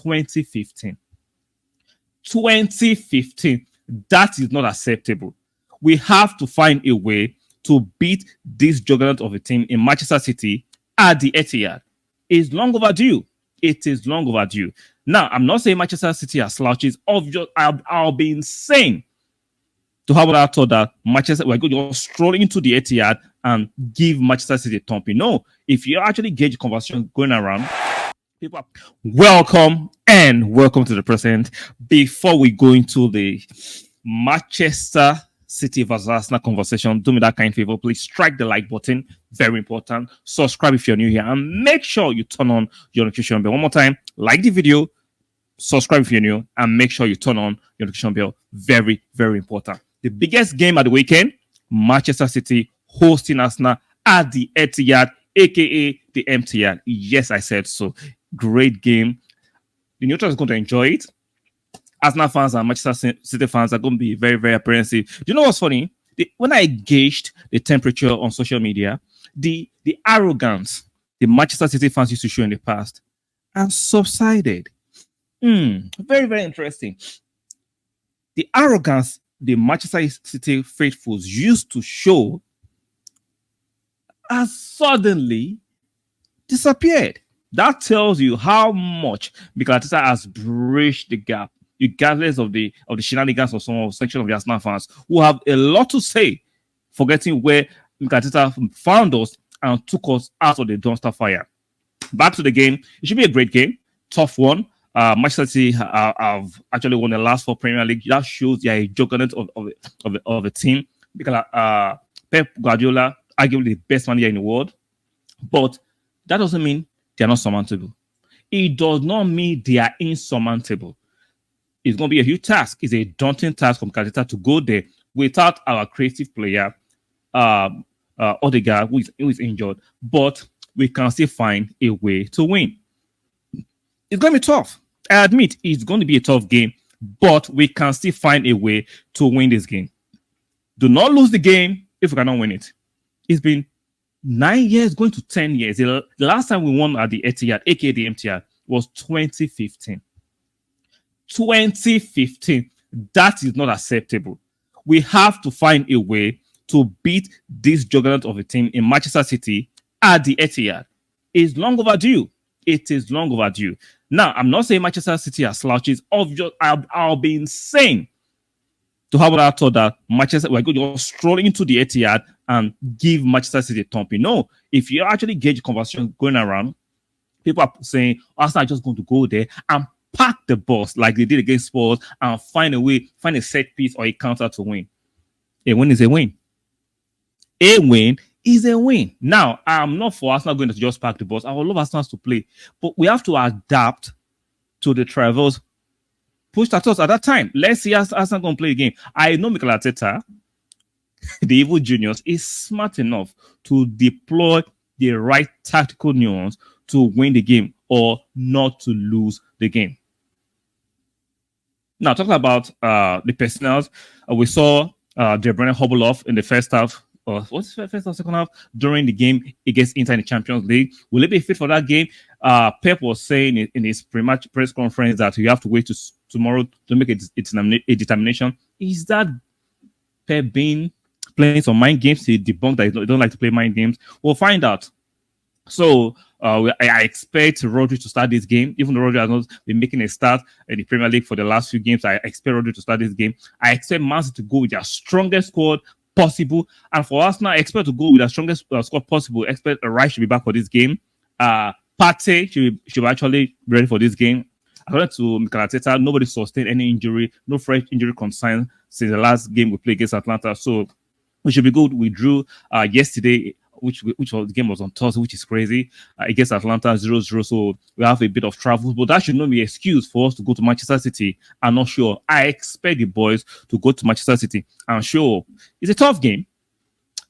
2015. 2015. That is not acceptable. We have to find a way to beat this juggernaut of a team in Manchester City at the Etihad. It's long overdue. It is long overdue. Now, I'm not saying Manchester City are slouches. Obviously, I'll be insane to have that thought that Manchester we're going to stroll into the Etihad and give Manchester City a thumping. No, if you actually gauge the conversation going around, people are welcome to the present. Before we go into the Manchester City versus Arsenal conversation, do me that kind of favor. Please strike the like button. Very important. Subscribe if you're new here, and make sure you turn on your notification bell. One more time, like the video, subscribe if you're new, and make sure you turn on your notification bell. Very, very important. The biggest game at the weekend, Manchester City hosting Arsenal at the Etihad, aka the MTN. Yes, I said so. Great game. The neutrals are going to enjoy it. Arsenal fans and Manchester City fans are going to be very, very apprehensive. Do you know what's funny? When I gauged the temperature on social media, the arrogance the Manchester City fans used to show in the past has subsided. Very, very interesting. The arrogance the Manchester City faithfuls used to show has suddenly disappeared. That tells you how much Mikel Arteta has bridged the gap, regardless of the shenanigans of some section of the Arsenal fans who have a lot to say, forgetting where Mikel Arteta found us and took us out of the dumpster fire. Back to the game. It should be a great game. Tough one. Manchester City have actually won the last 4 Premier League. That shows they are a juggernaut of a team. Because Pep Guardiola, arguably the best manager in the world, but that doesn't mean they are not surmountable. It does not mean they are insurmountable. It's going to be a huge task. It's a daunting task from Arteta to go there without our creative player, Odegaard, who is injured. But we can still find a way to win. It's going to be tough. I admit it's going to be a tough game, but we can still find a way to win this game. Do not lose the game if we cannot win it. It's been 9 years, going to 10 years. The last time we won at the Etihad, aka the MTR, was 2015. 2015. That is not acceptable. We have to find a way to beat this juggernaut of a team in Manchester City at the Etihad. It's long overdue. It is long overdue. Now, I'm not saying Manchester City are slouches. I'll be insane to have that thought that we're going to stroll into the Etihad and give Manchester City a thumping. No, if you actually gauge the conversation going around, people are saying Arsenal are just going to go there and pack the bus like they did against Spurs and find a set piece or a counter to win. A win is a win. A win is a win. Now, I'm not for Arsenal going to just pack the bus. I would love Arsenal to play, but we have to adapt to the travels pushed at us at that time. Let's see Arsenal going to play the game. I know Mikel Arteta, the evil genius, is smart enough to deploy the right tactical nuance to win the game or not to lose the game. Now, talking about the personnel, we saw De Bruyne hobble off in the first half. What's the first or second half during the game against Inter in the Champions League? Will it be fit for that game? Pep was saying in his pre-match press conference that you have to wait to tomorrow to make a determination. Is that Pep playing some mind games? He debunked that he don't like to play mind games. We'll find out. So I expect Rodri to start this game, even though Rodri has not been making a start in the Premier League for the last few games. I expect Rodri to start this game. I expect Man City to go with their strongest squad possible, and for Arsenal, I expect to go with the strongest squad possible. I expect Rice should be back for this game. Partey should be actually be ready for this game. According to Mikel Arteta, nobody sustained any injury, no fresh injury concerns since the last game we played against Atlanta. So we should be good. We drew yesterday, which the game was on Thursday, which is crazy, against Atlanta 0-0. So we have a bit of travel, but that should not be an excuse for us to go to Manchester City. I'm not sure. I expect the boys to go to Manchester City and show up. It's a tough game.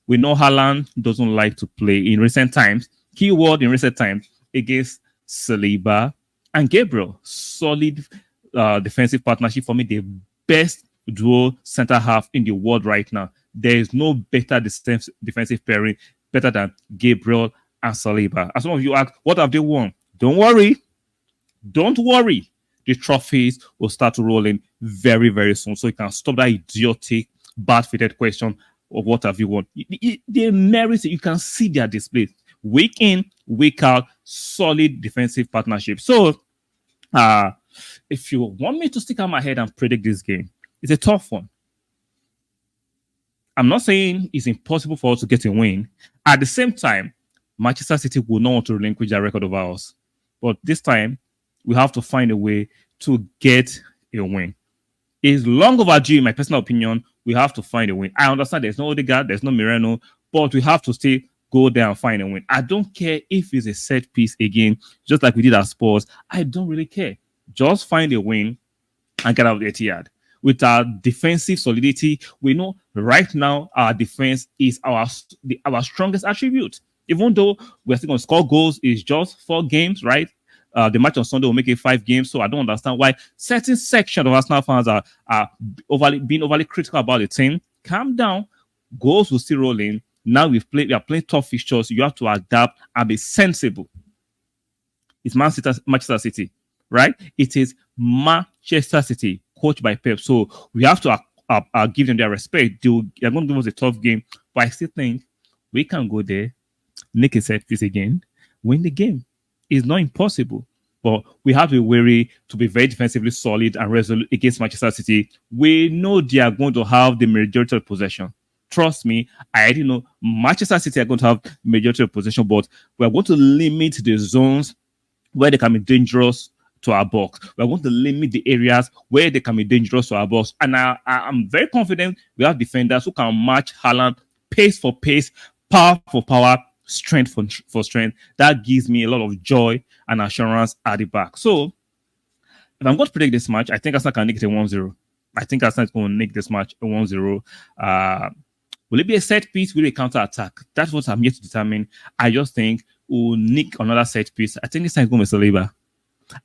We know Haaland doesn't like to play in recent times. Keyword in recent times against Saliba and Gabriel. Solid defensive partnership for me. The best dual center half in the world right now. There is no better defensive pairing better than Gabriel and Saliba. As some of you ask, what have they won? Don't worry. the trophies will start to roll in very, very soon. So you can stop that idiotic, bad-fitted question of what have you won. They merit it. You can see their display. Week in, week out, solid defensive partnership. So if you want me to stick out my head and predict this game, it's a tough one. I'm not saying it's impossible for us to get a win. At the same time, Manchester City will not want to relinquish their record of ours. But this time, we have to find a way to get a win. It's long overdue, in my personal opinion. We have to find a win. I understand there's no Odegaard, there's no Moreno, but we have to still go there and find a win. I don't care if it's a set piece again, just like we did at Spurs. I don't really care. Just find a win and get out of the Etihad. With our defensive solidity, we know right now our defense is our strongest attribute. Even though we're still going to score goals, it's just 4 games, right? The match on Sunday will make it 5 games, so I don't understand why certain section of Arsenal fans are being overly critical about the team. Calm down. Goals will still roll in. Now we are playing tough fixtures. You have to adapt and be sensible. It's Manchester City, right? It is Manchester City, coached by Pep. So we have to give them their respect. They're going to give us a tough game, but I still think we can go there, make a set piece again, win the game. It's not impossible, but we have to be wary to be very defensively solid and resolute against Manchester City. We know they are going to have the majority of possession. Trust me, I already know Manchester City are going to have majority of possession, but we're going to limit the zones where they can be dangerous to our box. We're going to limit the areas where they can be dangerous to our box. And I'm very confident we have defenders who can match Haaland pace for pace, power for power, strength for strength. That gives me a lot of joy and assurance at the back. So if I'm going to predict this match, I think Arsenal can make it a 1-0. I think Arsenal is going to make this match a 1-0. Will it be a set piece? Will it be a counter attack? That's what I'm yet to determine. I just think we'll nick another set piece. I think this time it's going to be Saliba.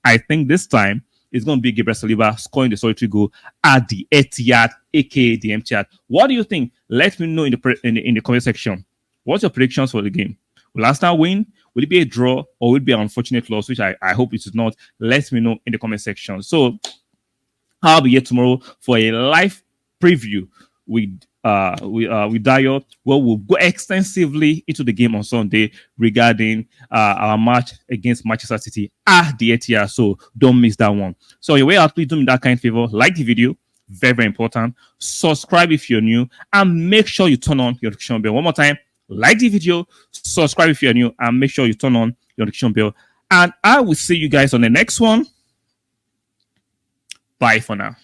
I think this time it's going to be Gabriel Saliba scoring the solitary goal at the Etihad, aka the Etihad. What do you think? Let me know in the comment section. What's your predictions for the game? Will Arsenal win? Will it be a draw or will it be an unfortunate loss, which I hope it is not? Let me know in the comment section. So I'll be here tomorrow for a live preview with Dayo, where we'll go extensively into the game on Sunday regarding our match against Manchester City at the Etihad. So don't miss that one. So your way out, please do me that kind of favor. Like the video, very, very important. Subscribe if you're new, and make sure you turn on your notification bell. One more time, like the video, subscribe if you're new, and make sure you turn on your notification bell. And I will see you guys on the next one. Bye for now.